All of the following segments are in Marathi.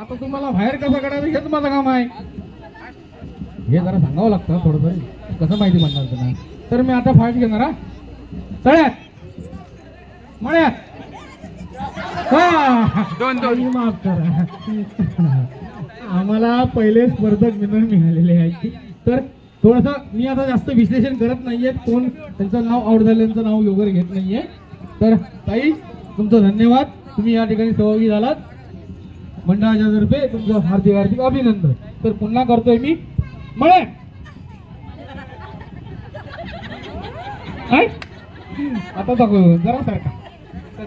आता तुम्हाला बाहेर कसं काढायचं हेच माझं काम आहे. हे जरा सांगावं लागतं थोडंसं, कसं माहिती म्हणणार तुम्हाला. तर मी आता फाईट घेणार. हा तळ्यात मळ्यात माफ करा. आम्हाला पहिले स्पर्धक विनर मिळालेले आहेत. तर थोडंसं मी आता जास्त विश्लेषण करत नाहीये, कोण त्यांचं नाव आउट झाल्यांचं नाव वगैरे घेत नाहीये. तर ताई तुमचं धन्यवाद, तुम्ही या ठिकाणी सहभागी झालात. मंडळाच्या तर्फे तुमचं हार्दिक हार्दिक अभिनंदन. तर पुन्हा करतोय मी मळे. आता दाखव जरा सारखा.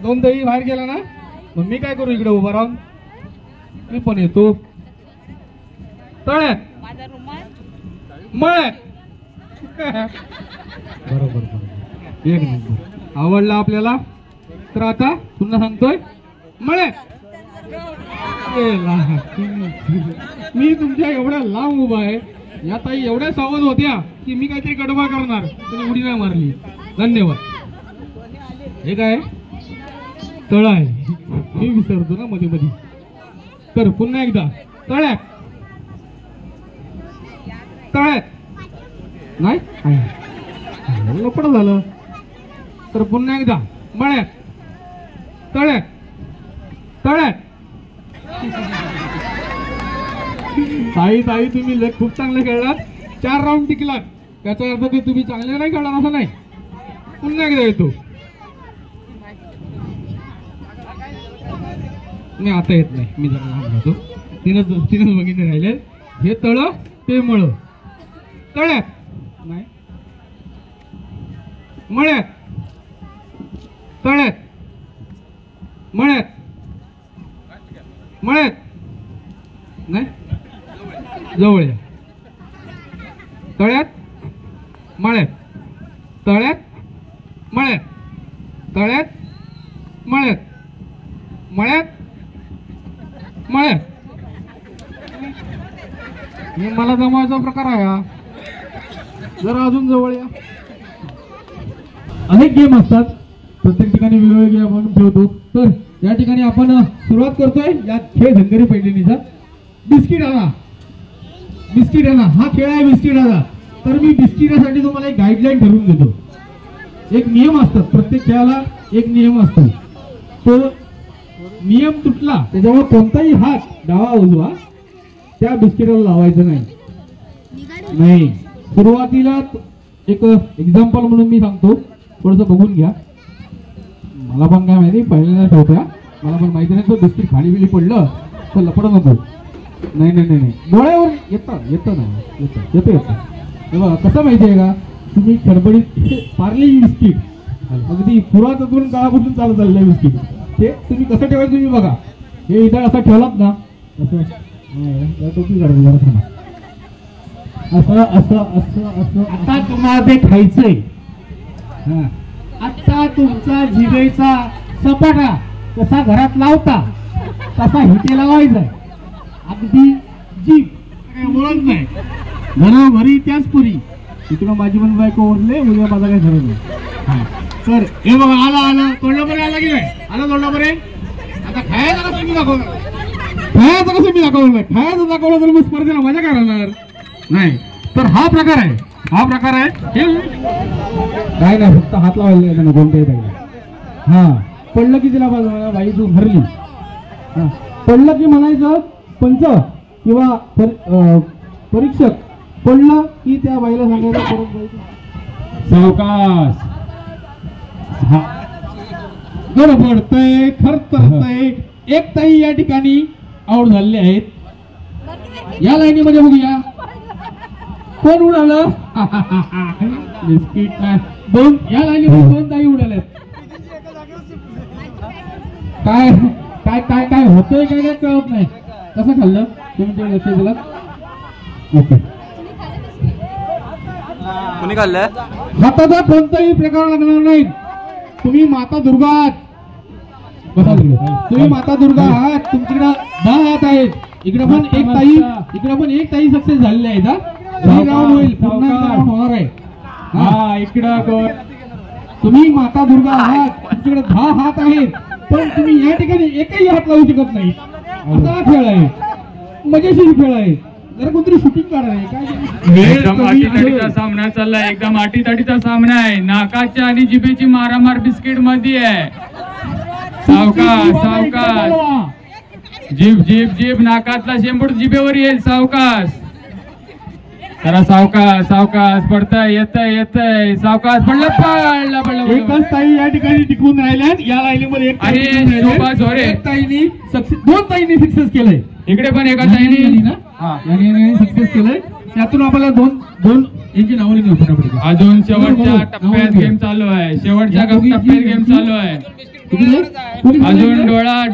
दोन दही बाहेर गेला ना, मग मी काय करू इकडे उभा राहून, मी पण येतो तळ्यात मळ्यात. बरोबर बरोबर, एक नंबर. आवडला आपल्याला. तर आता पुन्हा सांगतोय मळ्यात. मी तुमच्या एवढ्या लांब उभा आहे, या ताई एवढ्या सावध होत्या की मी काहीतरी गडबड करणार, तुम्ही उडी नाही मारली. धन्यवाद. हे काय तळ आहे, मी विसरतो ना मध्ये मध्ये. तर पुन्हा एकदा तळ्यात तळ्यात नाही लपड झालं. तर पुन्हा एकदा मळ्यात तळ्यात तळ्यात. ताई ताई तुम्ही खूप चांगले खेळलात, 4 राऊंड टिकलात. त्याचा अर्थ की तुम्ही चांगले नाही खेळणार असं नाही. पुन्हा एकदा येतो. नाही आता येत नाही, मी जरा लांब जातो. तीनच बघितले राहिले. हे तळ ते मळ. तळ्यात नाही मळ्यात तळ्यात मळ्यात मळ्यात नाही जवळ या. तळ्यात मळ्यात तळ्यात मळ्यात तळ्यात मळ्यात मळ्यात मळ्यात. हे मला जमायचा प्रकार आहे हा. जरा अजून जवळ या. अनेक गेम असतात, प्रत्येक ठिकाणी वेगवेगळे गेम आपण ठेवतो. तर या ठिकाणी आपण सुरुवात करतोय या खेळ धनगरी पैठणीचा. बिस्किट आणा बिस्किट आणा हा खेळ आहे. बिस्किट आणा. तर मी बिस्किटासाठी तुम्हाला एक गाईडलाईन ठरवून देतो. एक नियम असतात, प्रत्येक खेळाला एक नियम असतो. तो नियम तुटला त्याच्यामुळे कोणताही हात डावा उजवा त्या बिस्किटाला लावायचा नाही. सुरुवातीला एक एक्झाम्पल म्हणून मी सांगतो, थोडंसं बघून घ्या. मला पण काय माहिती, पहिल्यांदा ठेवत्या मला पण माहिती नाही. तो बिस्किट खाली बिली पडलं तर लपड नको. नाही नाही नाही डोळ्यावर येतं नाही येतं. बघा कसं माहिती आहे का, तुम्ही खडबडीत पार्ले बिस्किट अगदी पुरातून काळापासून चालत चाललंय बिस्किट. ते तुम्ही कसं ठेवायचं तुम्ही बघा. हे इथं असं ठेवलात ना, असं टोपी काढतो असं असं असं असं. आता तुम्हाला ते खायचंय. आता तुमचा जिभेचा सपाटा कसा घरात लावता तसा हिते लावायचाय. अगदी जीभ बोलत नाही, घरोघरी त्याच पुरी. तिकडं माझी पण बायको ओढले, उद्या माझा काय ठरत नाही. तर हे बघा आला तोडला बरे आला की नाही आला तोडला बरे. आता खायचं कसं मी दाखवलं नाही. खायचं दाखवलं तर मग स्पर्धेला मजा काय राहणार नाही. तर हा प्रकार आहे काय नाही, फक्त हात लावायला कोणत्याही पाहिजे. हा पडलं की तिला बाई तू हरली. पडलं की म्हणायचं पंच किंवा परीक्षक पडलं की त्या बाईला सांगायचं सावकाश. गडबडतय खरतरतय. एक ताई या ठिकाणी आउट झालेले आहेत. या लाईनीमध्ये बघूया कोण उडालं. बिस्किट दोन. या लाईनीमध्ये 2 ताई उडाल्यात. काय काय काय काय होतंय काय काय कळत नाही. कसं खाल्लं तुम्ही ते लक्ष दिलात. ओके कोणी खाल्लं. हाताचा कोणताही प्रकार लागणार नाही. तुम्ही माता दुर्गा आहात. तुम्ही माता दुर्गा आहात. तुमच्याकडे 10 हात आहेत. इकडे पण एक ताई सक्सेस झालेले आहेत. राऊंड होईल, पुन्हा राऊंड होणार आहे. हा इकडं तुम्ही माता दुर्गा आहात. तुमच्याकडे 10 हात आहेत, पण तुम्ही या ठिकाणी एकही हात लावू शकत नाही. असा खेळ आहे, मजेशीर खेळ आहे. जरा कोणतरी शूटिंग काढा रे. काय एकदम अटीतटीचा सामना चाललाय, एकदम अटीतटीचा सामना आहे. नाकाच्या आणि जिभेची मारामार बिस्किट मध्ये आहे. सावकाश सावकाश, जीभ जीभ जीभ नाकातला शेंबूड जिभेवर येईल. सावकाश जरा सावकाश सावकाश, पडतंय येतंय सावकाश, पडलं. एकच ताई या ठिकाणी टिकून राहिल्यात. या लाईनीमध्ये एक अरे शोभा झोरे, ताईनी सक्सेस, 2 ताईंनी सक्सेस केलंय. इकडे पण एका ताईने सक्सेस केलंय. त्यातून आपल्याला दोन यांची नावं लिहिली फटाफट. अजून शेवटच्या टप्प्यात गेम चालू आहे. शेवटच्या टप्प्यात गेम चालू आहे. अजून डोळ्यात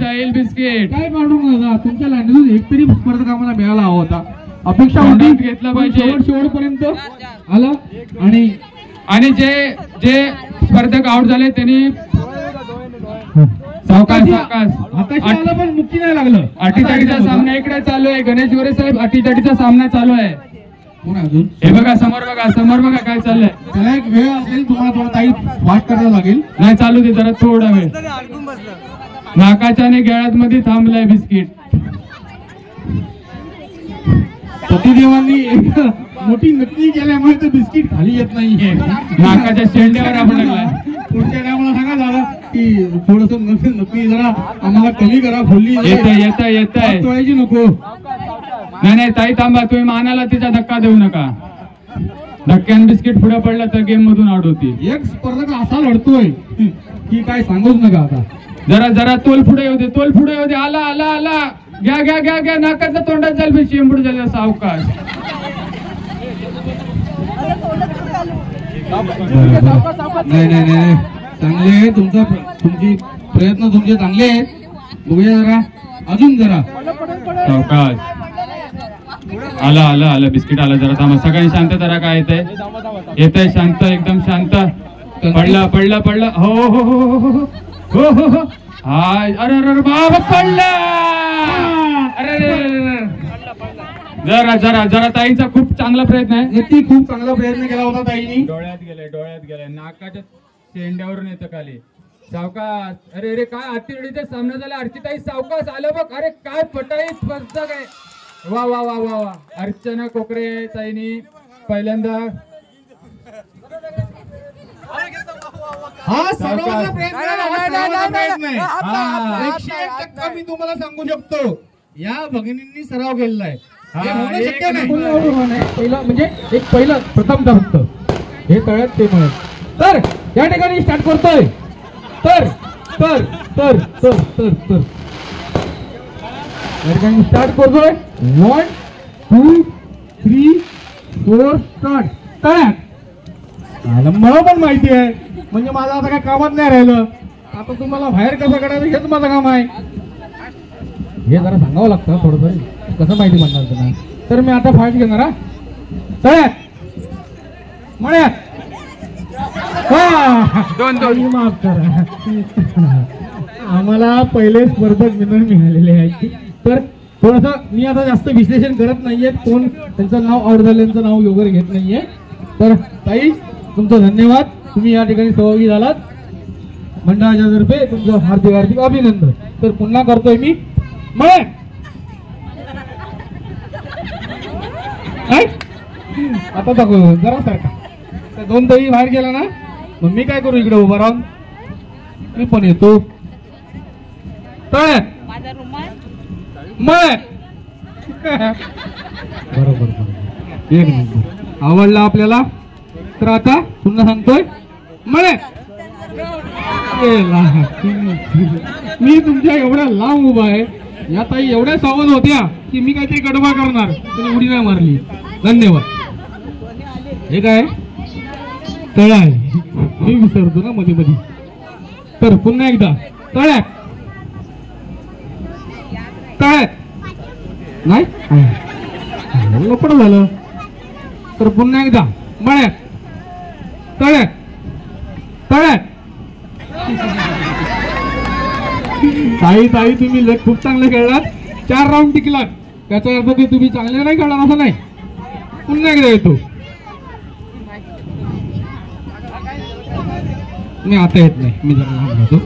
जाईल बिस्किट. काय काढू नका, तुमच्या लाईनीतून एक तरी स्पर्धक आम्हाला मिळाला हवा होता. अपेक्षा होती घेतला पाहिजे शेवटपर्यंत आला. आणि जे स्पर्धक आउट झाले त्यांनी सावकाश सावकाश, पण मुक्ती नाही लागलं. अटीतटीचा सामना इकडे चालू आहे. गणेश गोरे साहेब, अटीतटीचा सामना चालू आहे. अजून हे बघा समोर बघा काय चाललंय. त्याला एक वेळ असेल, तुम्हाला थोडा ताई वाट करायला लागेल. नाही चालू दे जरा थोडा वेळ. नाकाच्या आणि गळ्यात मध्ये थांबलाय बिस्किट. पतिदेवांनी एक मोठी नक्की केल्यामुळे ते बिस्किट खाली येत नाहीये. नाकाच्या शेंड्यावर आपण लागलाय. पुढच्या टायमाला सांगा दादा की थोडस नक्की जरा आम्हाला कमी करा. खोली येत तोडायची नको. नाही ताई थांबा, तुम्ही मानाला तिचा धक्का देऊ नका. धक्क्यान बिस्किट पुढे पडलं तर गेम मधून आउट होती. एक स्पर्धक असा लढतोय की काय सांगूच नका. आता जरा तोल पुढे येऊ दे. आला घ्या नाकाच्या तोंडात जाईल शेंबूड झालं. सावकाश नाही चांगले तुमची प्रयत्न तुमचे चांगले आहेत. बघूया जरा अजून जरा सावकाश. आला बिस्किट आला. जरा थांबा, सगळ्यांनी शांत जरा. काय येतंय शांत, एकदम शांत. पडलं हो. अरे बाबा पडला. अरे जरा ताईचा खूप चांगला प्रयत्न आहे. खूप चांगला प्रयत्न केला होता ताईनी. डोळ्यात गेले नाकाच्या शेंड्यावरून येतं खाली. सावकाश. अरे काय अतिवडीचा सामना झाला. अर्चिताई सावकाश आलं बघ. अरे काय पटाई स्पर्धक आहे. वा. अर्चना कोकरे ताईनी पहिल्यांदा हा सर्वांचा प्रयत्न आहे. 101% मी तुम्हाला सांगू शकतो. या भगिनींनी सराव केलेला आहे. पहिलं म्हणजे प्रथम फक्त हे कळत ते म्हणत. तर या ठिकाणी स्टार्ट करतोय. तर या ठिकाणी स्टार्ट करतोय. 1 2 3 4 स्टार्ट. तळ्यात मला पण माहिती आहे, म्हणजे माझं आता काय कामात नाही राहिलं. आता तुम्हाला बाहेर कसं काढायचं हेच माझं काम आहे. हे जरा सांगावं लागतं थोडं, कसं माहिती म्हणणार तुम्हाला. तर मी आता फाईट घेणार. हा तळ्यात मळ्यात माफ करा. आम्हाला पहिले स्पर्धक विनर मिळालेले आहेत. तर थोडस मी आता जास्त विश्लेषण करत नाहीये. कोण त्यांचं नाव आउट झाल्यांचं नाव वगैरे घेत नाहीये. तर ताई तुमचं धन्यवाद. तुम्ही या ठिकाणी सहभागी झालात. मंडळाच्या तर्फे तुमचं हार्दिक अभिनंदन. तर पुन्हा करतोय मी मळे. आता दाखव जरा सारखा. 2 ताई बाहेर गेला ना, मग मी काय करू इकडे उभा राहून. मी पण येतो. तळ्यात मळ्यात. बरोबर एक नंबर. आवडला आपल्याला. तर आता पुन्हा सांगतोय मळ्यात. मी तुमच्या एवढ्या लांब उभा आहे. या ताई एवढ्या सावध होत्या की मी काहीतरी गडबड करणार, पण उडी नाही मारली. धन्यवाद. हे काय तळ आहे, मी विसरतो ना मध्ये मध्ये. तर पुन्हा एकदा तळ्यात नाही लोपड झालं. तर पुन्हा एकदा मळ्यात तळ्यात. ताई तुम्ही खूप चांगले खेळलात. 4 राऊंड टिकलात. त्याचा अर्थ ते तुम्ही चांगले नाही खेळणार असं नाही. पुन्हा एकदा येतो मी. आता येत नाही, मी जरा लांब राहतो.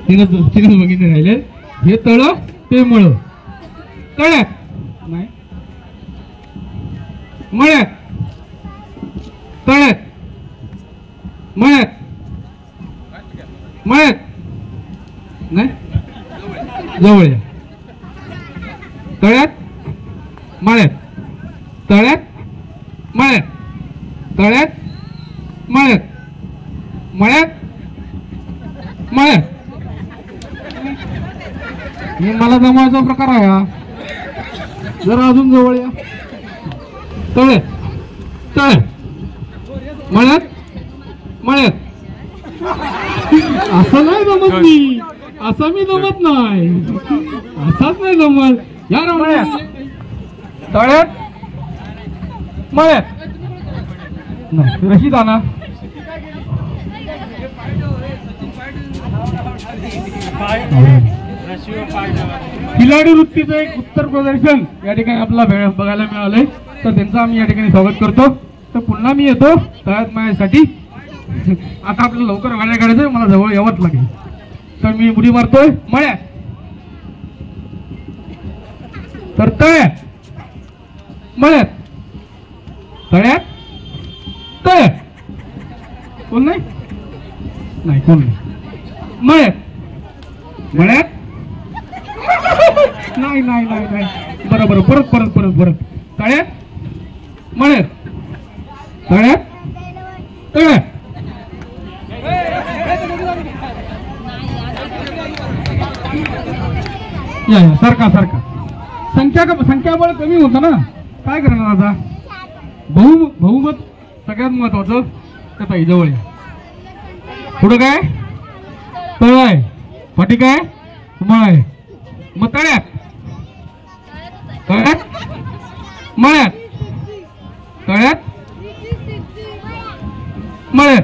3 बघितले राहिले. हे तळ ते मळ. तळ्यात नाही, मळ्यात, तळ्यात, मळ्यात, मळ्यात नाही, जवळ या. तळ्यात, मळ्यात, तळ्यात, मळ्यात, तळ्यात, मळ्यात, मळ्यात, मळ्यात. हे मला जमवायचा प्रकार आहे हा. जरा अजून जवळ या. तळ्यात, तळ्यात, मळ्यात, मळ्यात. असं नाही जमत मी, असं मी जमत नाही, असाच नाही जमत. या मळ्यात, तळ्यात, मळ्यात नाही. रशी दाना खिलाडी वृत्तीचं एक उत्तर प्रदर्शन या ठिकाणी आपल्याला बघायला मिळालंय. तर त्यांचं आम्ही या ठिकाणी स्वागत करतो. तर पुन्हा मी येतो तळ्यात माझ्यासाठी. आता आपल्याला लवकर गाड्या काढायचं, मला जवळ यावंच लागेल. तर मी उडी मारतोय मळ्यात, तर तळ्यात, मळ्यात, तळ्यात, तळ्यात. कोण नाही, नाही कोण नाही. मळ्यात, मळ्यात, नाही नाही नाही नाही. बरं बरं, परत परत परत परत. तळ्यात, मळ्यात, तळ्यात, तळ्यात. या या, सारखा सारखा. संख्याबळ कमी होतं ना, काय करणार आता. बहुमत सगळ्यात महत्वाचं. ताई जवळ या. पुढं काय, तळ आहे, पाठी काय, मळ आहे. मग तळ्यात, तळ्यात, मळ्यात, तळ्यात, मळ्यात,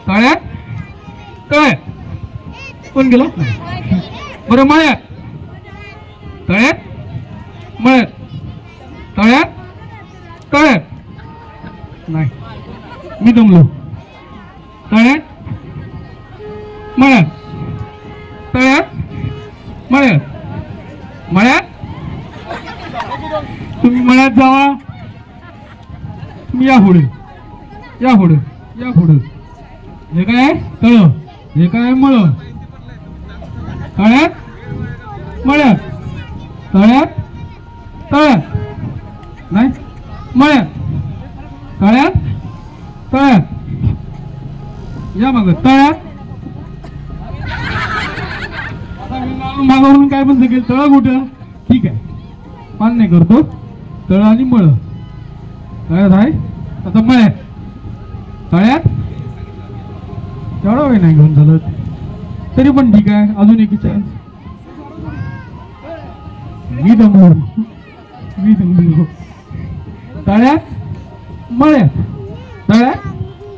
तळ्यात, तळ्यात. कोण गेला. बरं, मळ्यात, तळ्यात, मळ्यात, तळ्यात, तळ्यात नाही. मी दमलो. तळ्यात, मळ्यात, तळ्यात, मळ्यात, मळ्यात. तुम्ही मळ्यात जावा. तुम्ही या पुढे, या पुढे, या पुढे. हे काय तळ, हे काय मळ. तळ्यात, मळ्यात, तळ्यात, तळ्यात नाही, मळ्यात, तळ्यात, तळ्यात. या मग तळ्यात. मागावरून काय पण सगळे तळ कुठं. ठीक आहे, मान्य करतो. तळ आणि मळ तळ्यात आहे. आता मळ्यात, तळ्यात. एवढा वेळ नाही घेऊन झालं तरी पण ठीक आहे. अजून एक चान्स. मी दमलो, मी दमलो. तळ्यात, मळ्यात, तळ्यात,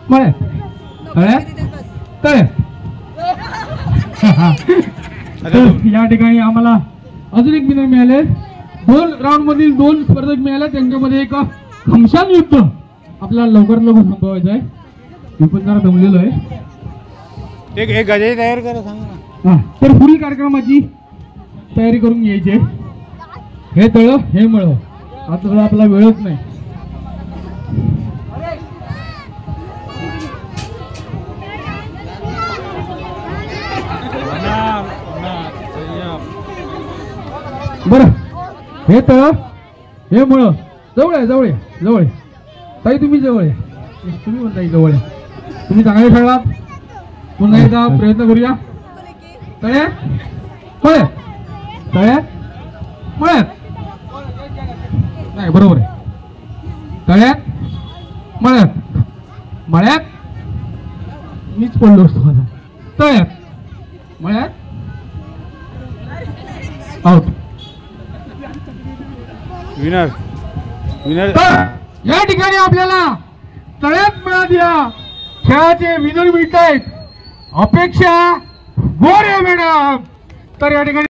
मळ्यात, तळ्यात, तळ्यात. तर या ठिकाणी आम्हाला अजून एक विनर मिळाले. 2 राऊंड मधील 2 स्पर्धक मिळाले. त्यांच्यामध्ये एक घमशान युद्ध आपल्याला लवकरात लवकर संपवायचं आहे. मी पण जरा दमलेलो आहे. एक गजे तयार करा, सांग ना. तर पुढील कार्यक्रमाची तयारी करून घ्यायची. हे तळ, हे मळ. आता आपला वेळच नाही. बरं, हे तळ, हे मळ. जवळ आहे, जवळ आहे, जवळ आहे. ताई तुम्ही जवळ आहे. तुम्ही पण ताई जवळ आहे. तुम्ही चांगले खेळलात. पुन्हा एकदा प्रयत्न करूया. तळ्यात, मळ्यात, तळ्यात, मळ्यात नाही. बरोबर आहे. तळ्यात, मळ्यात, मळ्यात. मीच पडलो असतो माझा. तळ्यात, मळ्यात, आउट. Winner, winner. या ठिकाणी आपल्याला तळ्यात मळ्यात या खेळाचे विनर मिळत आहेत. अपेक्षा गोरे मॅडम. तर या ठिकाणी